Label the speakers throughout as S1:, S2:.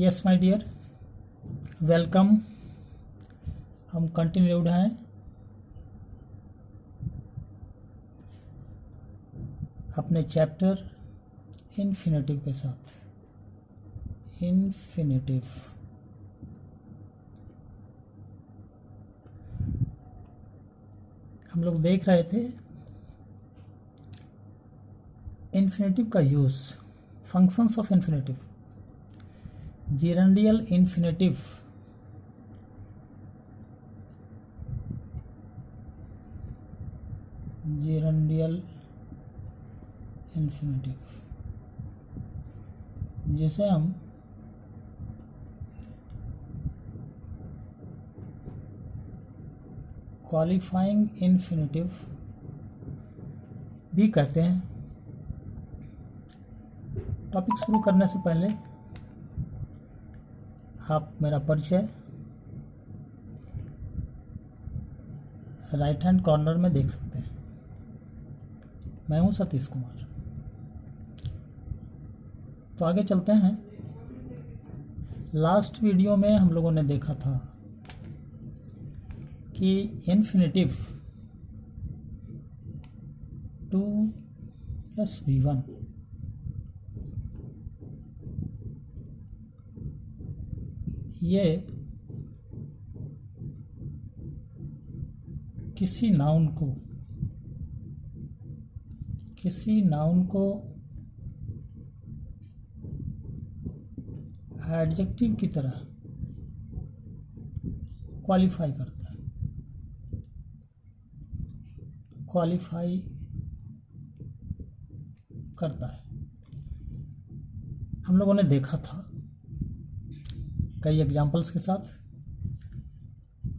S1: Yes my dear, welcome. हम continued हैं अपने चैप्टर इन्फिनेटिव के साथ। इन्फिनेटिव हम लोग देख रहे थे इन्फिनेटिव का use, functions of infinitive, gerundial infinitive, gerundial infinitive जिसे हम क्वालिफाइंग इन्फिनेटिव भी कहते हैं। टॉपिक शुरू करने से पहले आप मेरा परिचय राइट हैंड कॉर्नर में देख सकते हैं। मैं हूं सतीश कुमार। तो आगे चलते हैं। लास्ट वीडियो में हम लोगों ने देखा था कि इन्फिनेटिव 2+v1 ये किसी नाउन को एडजेक्टिव की तरह क्वालिफाई करता है। हम लोगों ने देखा था कई एग्जाम्पल्स के साथ।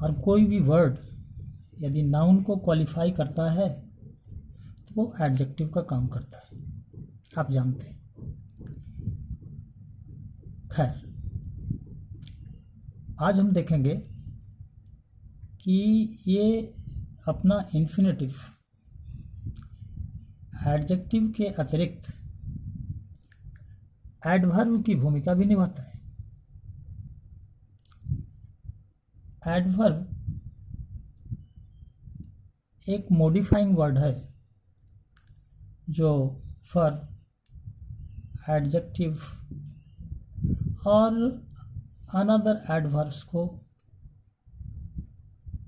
S1: और कोई भी वर्ड यदि नाउन को क्वालिफाई करता है तो वो एडजेक्टिव का काम करता है, आप जानते हैं। खैर, आज हम देखेंगे कि ये अपना इन्फिनेटिव एडजेक्टिव के अतिरिक्त एडवर्ब की भूमिका भी निभाता है। एडवर्ब एक मॉडिफाइंग वर्ड है जो वर्ब, एडजेक्टिव और अनदर एडवर्ब्स को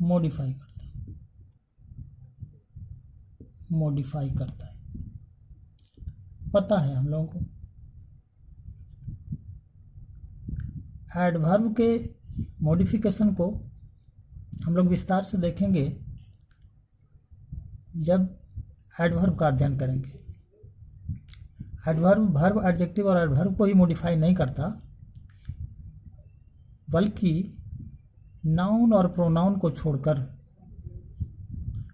S1: मॉडिफाई करता है। पता है हम लोगों को एडवर्ब के मॉडिफिकेशन को हम लोग विस्तार से देखेंगे जब एडवर्ब का अध्ययन करेंगे। एडवर्ब वर्ब, एडजेक्टिव और एडवर्ब को ही मॉडिफाई नहीं करता, बल्कि नाउन और प्रोनाउन को छोड़कर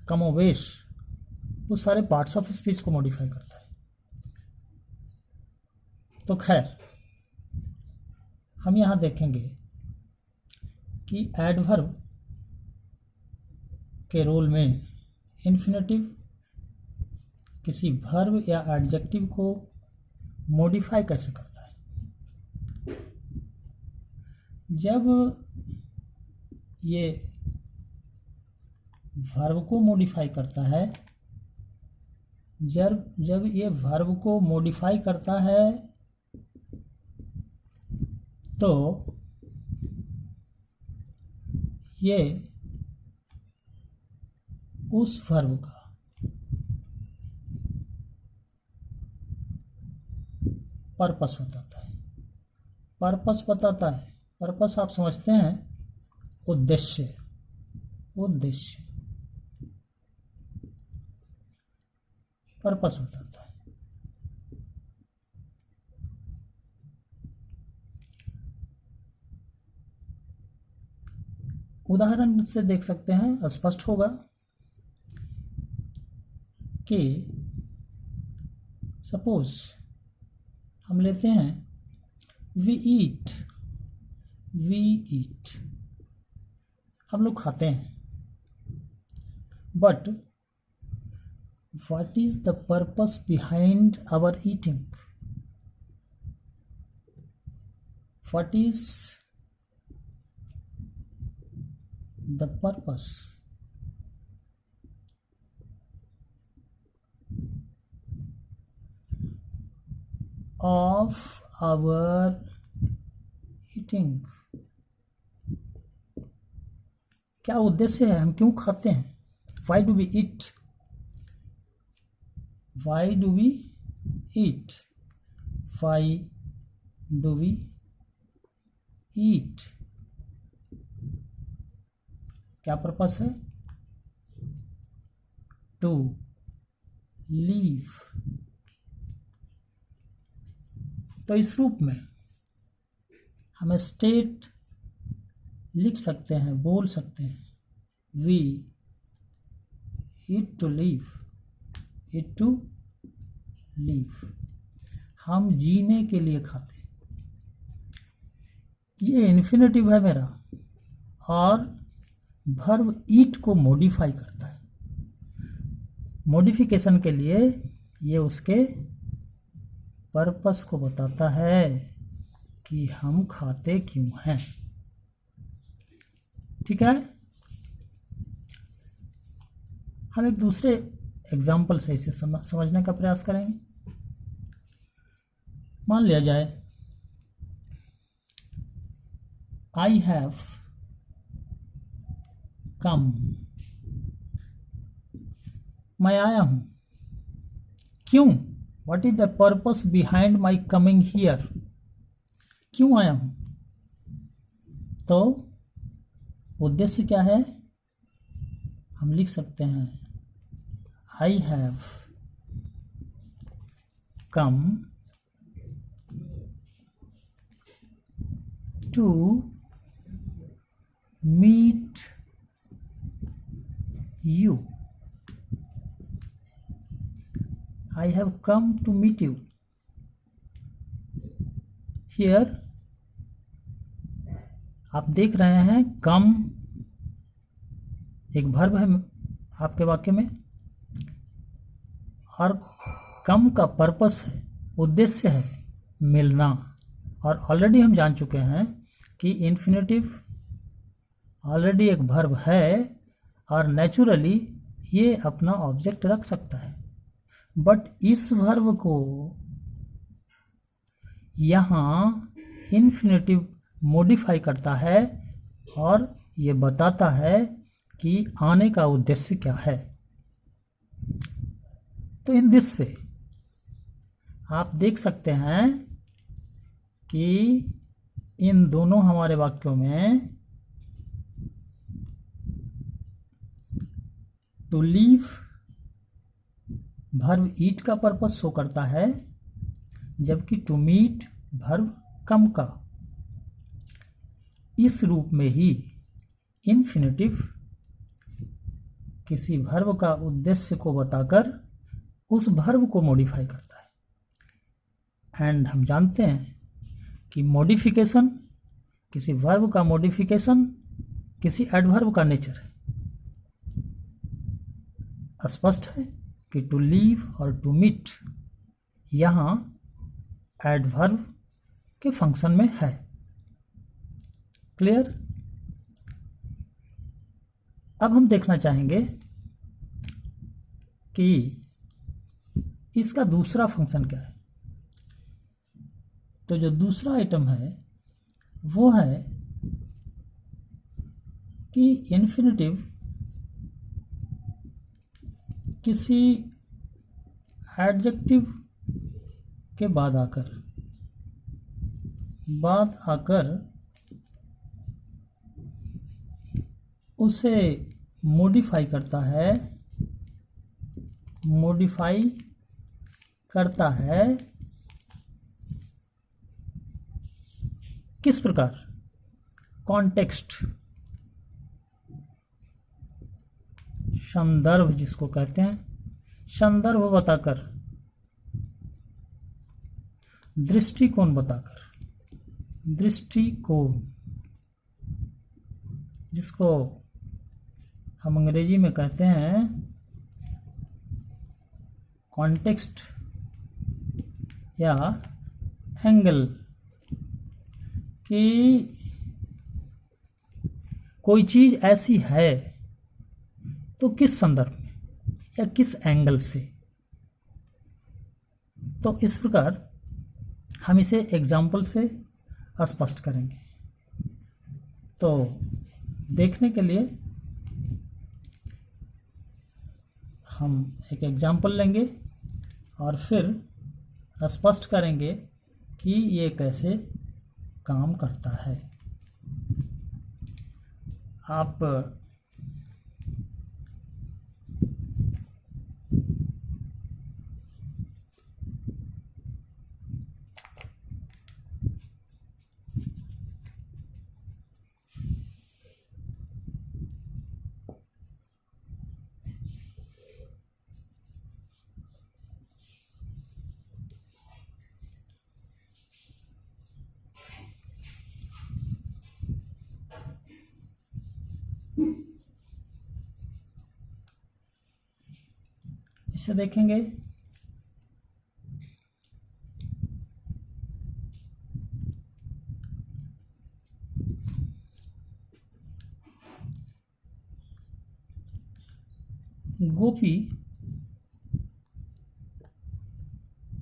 S1: कमोवेश वो सारे पार्ट्स ऑफ स्पीच को मॉडिफाई करता है। तो खैर, हम यहाँ देखेंगे कि एडवर्ब के रोल में इन्फिनेटिव किसी वर्ब या एडजेक्टिव को मॉडिफाई कैसे करता है। जब ये वर्ब को मॉडिफाई करता है, जब ये वर्ब को मॉडिफाई करता है तो ये उस वर्ब का पर्पस बताता है। पर्पस आप समझते हैं, उद्देश्य। पर्पस बताता है। उदाहरण से देख सकते हैं, स्पष्ट होगा कि सपोज हम लेते हैं वी ईट, हम लोग खाते हैं। But what is the purpose behind our eating? What is the purpose of our eating? क्या उद्देश्य है, हम क्यों खाते हैं? Why do we eat? Why do we eat? Why do we eat? क्या पर्पस है? To live. तो इस रूप में हम स्टेट लिख सकते हैं, बोल सकते हैं, we eat to live, eat to live. हम जीने के लिए खाते हैं। ये इन्फिनेटिव है मेरा, और वर्ब ईट को मॉडिफाई करता है। मॉडिफिकेशन के लिए ये उसके पर्पस को बताता है कि हम खाते क्यों हैं। ठीक है, हम एक दूसरे एग्जाम्पल से इसे समझने का प्रयास करेंगे। मान लिया जाए आई हैव कम, मैं आया हूं। क्यों? What is the purpose behind my coming here? क्यों आया हूं? तो उद्देश्य क्या है? हम लिख सकते हैं I have come to meet you. I have come to meet you. Here आप देख रहे हैं कम एक वर्ब है आपके वाक्य में, और कम का पर्पस है, उद्देश्य है मिलना। और ऑलरेडी हम जान चुके हैं कि इन्फिनेटिव ऑलरेडी एक वर्ब है और नेचुरली ये अपना ऑब्जेक्ट रख सकता है। बट इस वर्ब को यहाँ इन्फिनेटिव मॉडिफाई करता है और ये बताता है कि आने का उद्देश्य क्या है। तो इन दिस वे आप देख सकते हैं कि इन दोनों हमारे वाक्यों में टू लीव वर्ब ईट का पर्पस शो करता है, जबकि टू मीट वर्ब कम का। इस रूप में ही इन्फिनेटिव किसी वर्ब का उद्देश्य को बताकर उस वर्ब को मॉडिफाई करता है। एंड हम जानते हैं कि मॉडिफिकेशन, किसी वर्ब का मॉडिफिकेशन किसी एडवर्ब का नेचर है। स्पष्ट है कि टू लीव और टू मीट यहाँ एडवर्ब के फंक्शन में है। क्लियर? अब हम देखना चाहेंगे कि इसका दूसरा फंक्शन क्या है। तो जो दूसरा आइटम है वो है कि इन्फिनेटिव किसी एडजेक्टिव के बाद आकर उसे मॉडिफाई करता है। किस प्रकार? कॉन्टेक्स्ट, संदर्भ जिसको कहते हैं, संदर्भ बताकर, दृष्टिकोण बताकर, दृष्टिकोण जिसको हम अंग्रेजी में कहते हैं कॉन्टेक्स्ट या एंगल कि कोई चीज़ ऐसी है तो किस संदर्भ में या किस एंगल से। तो इस प्रकार हम इसे एग्जाम्पल से स्पष्ट करेंगे। तो देखने के लिए हम एक एग्जाम्पल लेंगे और फिर स्पष्ट करेंगे कि ये कैसे काम करता है। आप इसे देखेंगे।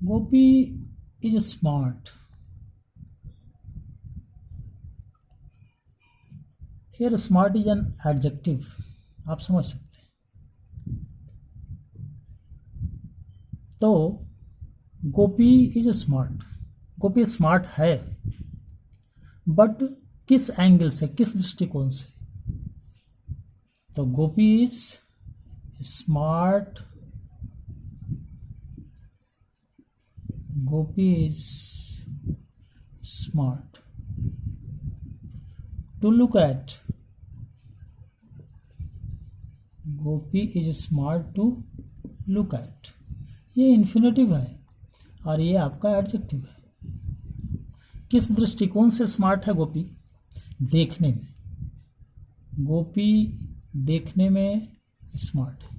S1: Gopi is smart. Here smart is an adjective, आप समझ सकते हैं। तो Gopi is smart, Gopi smart है, बट किस एंगल से, किस दृष्टिकोण से। तो Gopi is smart, Gopi is smart to look at, Gopi is smart to look at. ये इन्फिनेटिव है और ये आपका एडजेक्टिव है। किस दृष्टिकोण से स्मार्ट है गोपी? देखने में, गोपी देखने में स्मार्ट है।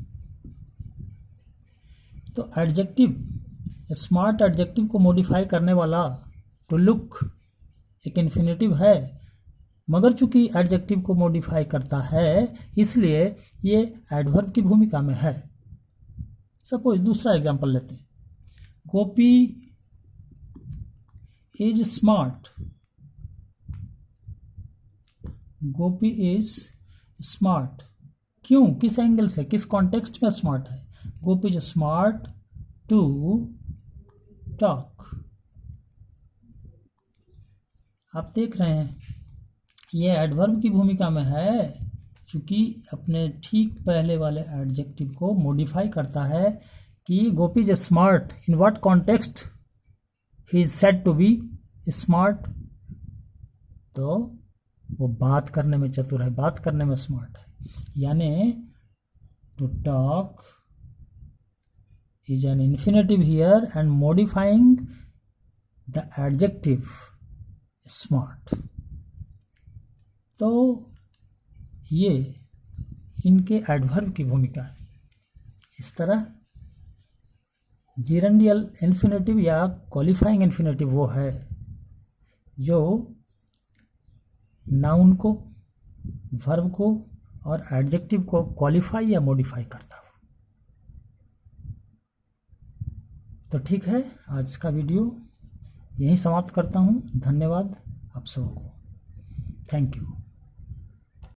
S1: तो एडजेक्टिव, स्मार्ट एडजेक्टिव को मॉडिफाई करने वाला टू लुक एक इन्फिनेटिव है, मगर चूंकि एडजेक्टिव को मॉडिफाई करता है इसलिए ये एडवर्ब की भूमिका में है। सपोज दूसरा एग्जांपल लेते हैं। Gopi is smart, Gopi is smart. क्यों, किस एंगल से, किस कॉन्टेक्स्ट में स्मार्ट है? Gopi is smart to talk. आप देख रहे हैं ये एडवर्ब की भूमिका में है, क्योंकि अपने ठीक पहले वाले एडजेक्टिव को मॉडिफाई करता है कि Gopi is smart. In what context he is said to be smart. तो वो बात करने में चतुर है, बात करने में स्मार्ट है। यानी to talk is an infinitive here and modifying the adjective smart। तो ये इनके एडवर्ब की भूमिका है। इस तरह जिरेंडियल इन्फिनेटिव या क्वालिफाइंग इन्फिनेटिव वो है जो नाउन को, वर्ब को और एडजेक्टिव को क्वालिफाई या मॉडिफाई करता हो। तो ठीक है, आज का वीडियो यहीं समाप्त करता हूँ। धन्यवाद आप सबको, थैंक यू।